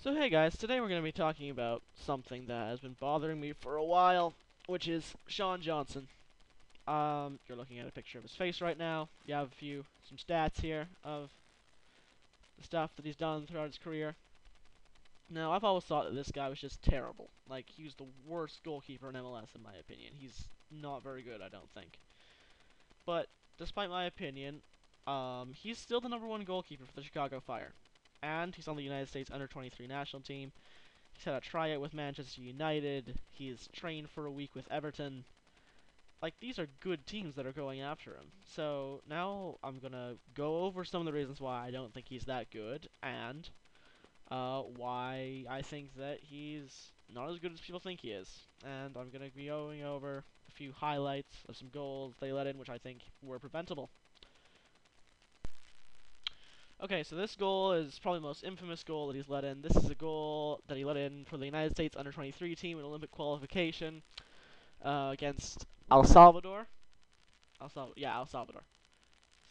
So hey guys, today we're going to be talking about something that has been bothering me for a while, which is Sean Johnson. You're looking at a picture of his face right now. You have some stats here of the stuff that he's done throughout his career. Now, I've always thought that this guy was just terrible. Like, he was the worst goalkeeper in MLS in my opinion. He's not very good, I don't think. But, despite my opinion, he's still the #1 goalkeeper for the Chicago Fire. And he's on the United States under-23 national team. He's had a tryout with Manchester United. He's trained for a week with Everton. Like, these are good teams that are going after him. So, now I'm gonna go over some of the reasons why I don't think he's that good, and why I think that he's not as good as people think he is. And I'm gonna be going over a few highlights of some goals they let in, which I think were preventable. Okay, so this goal is probably the most infamous goal that he's let in. This is a goal that he let in for the United States under-23 team in Olympic qualification against El Salvador. El Salvador.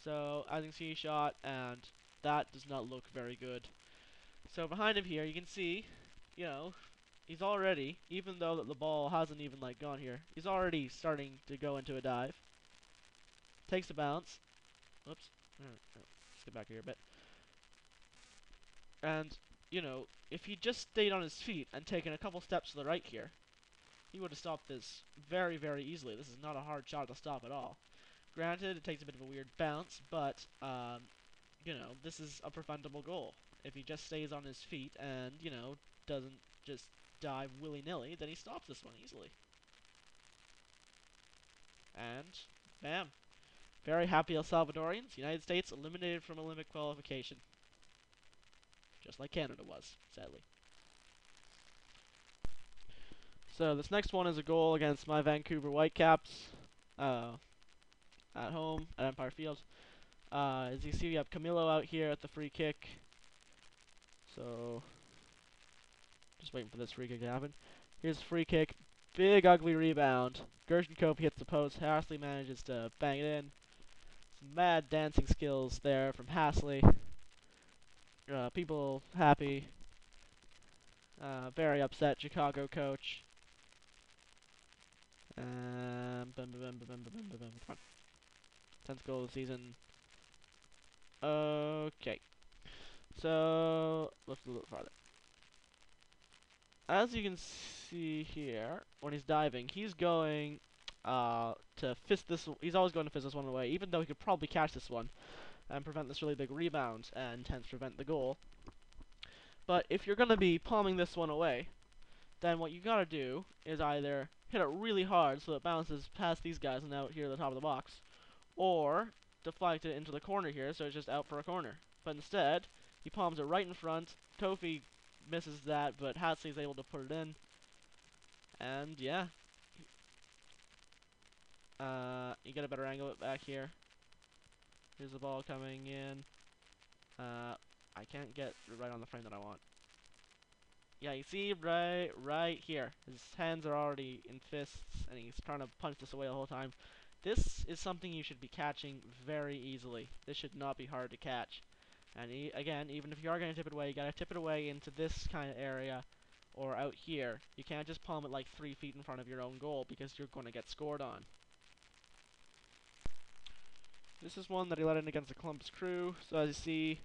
So, as you can see, he shot, and that does not look very good. So, behind him here, you can see, you know, he's already, even though that the ball hasn't even, like, gone here, he's already starting to go into a dive. Takes a bounce. Whoops. Let's get back here a bit. And, if he just stayed on his feet and taken a couple steps to the right here, he would have stopped this very, very easily. This is not a hard shot to stop at all. Granted, it takes a bit of a weird bounce, but, this is a preventable goal. If he just stays on his feet and, doesn't just dive willy-nilly, then he stops this one easily. And, bam. Very happy El Salvadorians. United States eliminated from Olympic qualification. Just like Canada was, sadly. So this next one is a goal against my Vancouver Whitecaps at home at Empire Field. As you see, we have Camilo out here at the free kick. So just waiting for this free kick to happen. Here's a free kick. Big ugly rebound. Gershenkope hits the post. Hasley manages to bang it in. Some mad dancing skills there from Hasley. People happy. Very upset Chicago coach. Come on. 10th goal of the season. Okay. So, let's go a little farther. As you can see here, when he's diving, he's going to fist this. He's always going to fist this one away, even though he could probably catch this one and prevent this really big rebound and hence prevent the goal. But if you're going to be palming this one away, then what you gotta do is either hit it really hard so it bounces past these guys and out here at the top of the box, or deflect it into the corner here so it's just out for a corner. But instead, he palms it right in front. Kofi misses that, but Hatley's able to put it in. And yeah, you get a better angle of it back here. Here's the ball coming in. I can't get right on the frame that I want. Yeah, you see right here. His hands are already in fists, and he's trying to punch this away the whole time. This is something you should be catching very easily. This should not be hard to catch. And again, even if you are going to tip it away, you got to tip it away into this kind of area, or out here. You can't just palm it like 3 feet in front of your own goal, because you're going to get scored on. This is one that he let in against the Columbus Crew. So as you see,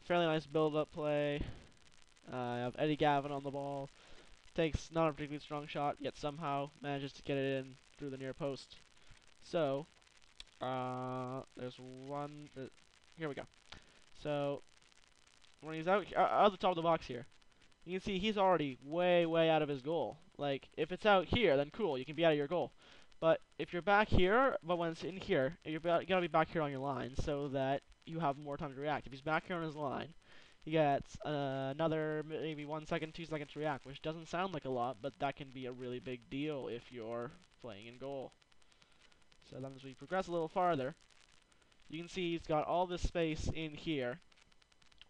fairly nice build-up play. I have Eddie Gavin on the ball. Takes not a particularly strong shot, yet somehow manages to get it in through the near post. So, there's one. Here we go. So, when he's out the top of the box here, you can see he's already way out of his goal. Like, if it's out here, then cool, you can be out of your goal. But if you're back here, but when it's in here, you gotta be back here on your line so that you have more time to react. If he's back here on his line, he gets another maybe 1 second, 2 seconds to react, which doesn't sound like a lot, but that can be a really big deal if you're playing in goal. So then as we progress a little farther, you can see he's got all this space in here,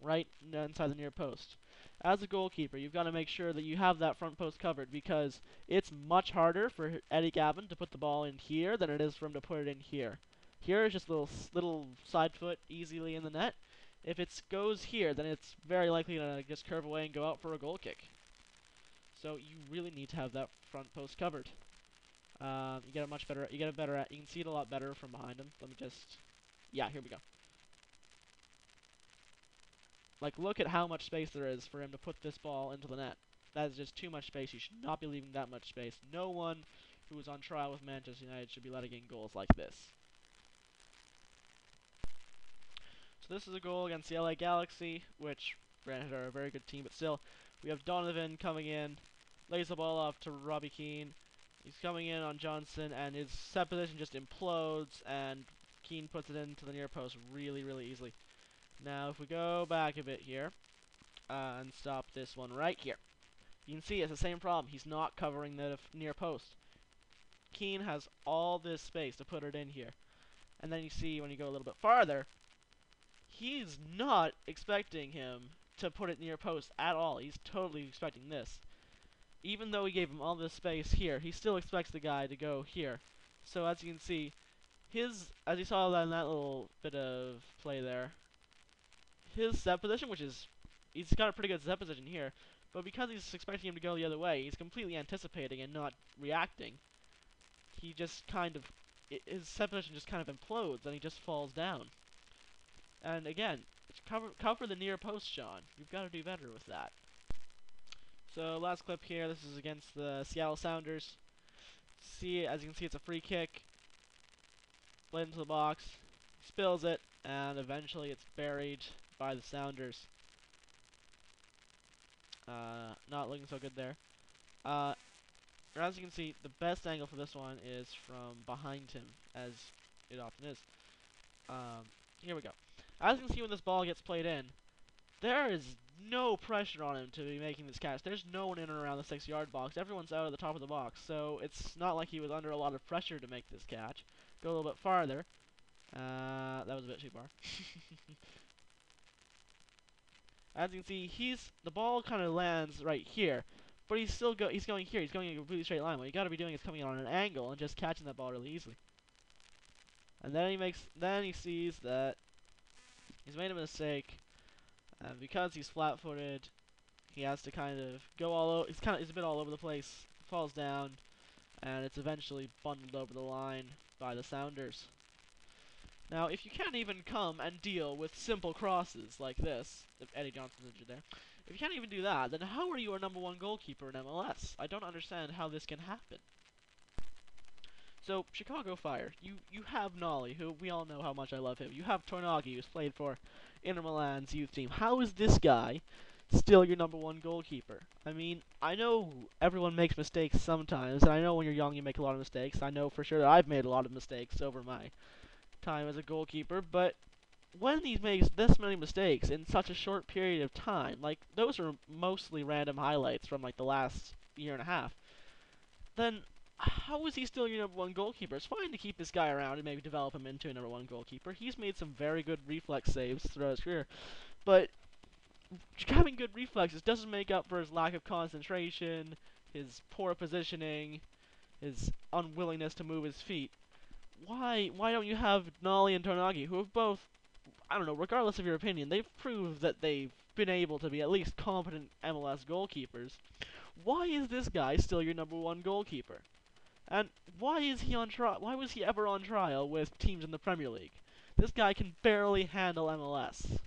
right inside the near post. As a goalkeeper, you've got to make sure that you have that front post covered, because it's much harder for Eddie Gavin to put the ball in here than it is for him to put it in here. Here is just a little side foot easily in the net. If it goes here, then it's very likely to just curve away and go out for a goal kick. So you really need to have that front post covered. You get a much better. You get a better. You can see it a lot better from behind him. Let me just. Yeah, here we go. Like, look at how much space there is for him to put this ball into the net. That is just too much space. You should not be leaving that much space. No one who is on trial with Manchester United should be letting in goals like this. So this is a goal against the LA Galaxy, which, granted, are a very good team, but still, we have Donovan coming in, lays the ball off to Robbie Keane. He's coming in on Johnson, and his set position just implodes, and Keane puts it into the near post really, really easily. Now, if we go back a bit here, and stop this one right here, you can see it's the same problem. He's not covering the near post. Keane has all this space to put it in here. And then you see when you go a little bit farther, he's not expecting him to put it near post at all. He's totally expecting this. Even though he gave him all this space here, he still expects the guy to go here. So as you can see, as you saw in that little bit of play there, his set position, he's got a pretty good set position here, but because he's expecting him to go the other way, he's completely anticipating and not reacting. He just kind of, his set position just kind of implodes and he just falls down. And again, cover the near post, Sean. You've got to do better with that. So last clip here, this is against the Seattle Sounders. As you can see, it's a free kick. Played into the box, spills it, and eventually it's buried by the Sounders. Not looking so good there. As you can see, the best angle for this one is from behind him, as it often is. Here we go. As you can see when this ball gets played in, there is no pressure on him to be making this catch. There's no one in and around the 6-yard box. Everyone's out at the top of the box, so it's not like he was under a lot of pressure to make this catch. Go a little bit farther. That was a bit too far. As you can see, the ball kind of lands right here, but he's going here. He's going in a completely straight line. What you got to be doing is coming on an angle and just catching that ball really easily. And then he sees that he's made a mistake, and because he's flat-footed, he has to kind of go all over. He's a bit all over the place. Falls down, and it's eventually bundled over the line by the Sounders. Now, if you can't even come and deal with simple crosses like this, if Eddie Johnson's injured there, if you can't even do that, then how are you our #1 goalkeeper in MLS? I don't understand how this can happen. So, Chicago Fire, you have Nolly, who we all know how much I love him. You have Tornaghi, who's played for Inter Milan's youth team. How is this guy still your #1 goalkeeper? I mean, I know everyone makes mistakes sometimes, and I know when you're young you make a lot of mistakes. I know for sure that I've made a lot of mistakes over my time as a goalkeeper, but when he makes this many mistakes in such a short period of time, like, those are mostly random highlights from, like, the last year and a half, then how is he still your #1 goalkeeper? It's fine to keep this guy around and maybe develop him into a #1 goalkeeper. He's made some very good reflex saves throughout his career, but having good reflexes doesn't make up for his lack of concentration, his poor positioning, his unwillingness to move his feet. Why don't you have Nolly and Tornaghi, who have both, I don't know, regardless of your opinion, they've proved that they've been able to be at least competent MLS goalkeepers. Why is this guy still your #1 goalkeeper? And why is he on trial? Why was he ever on trial with teams in the Premier League? This guy can barely handle MLS.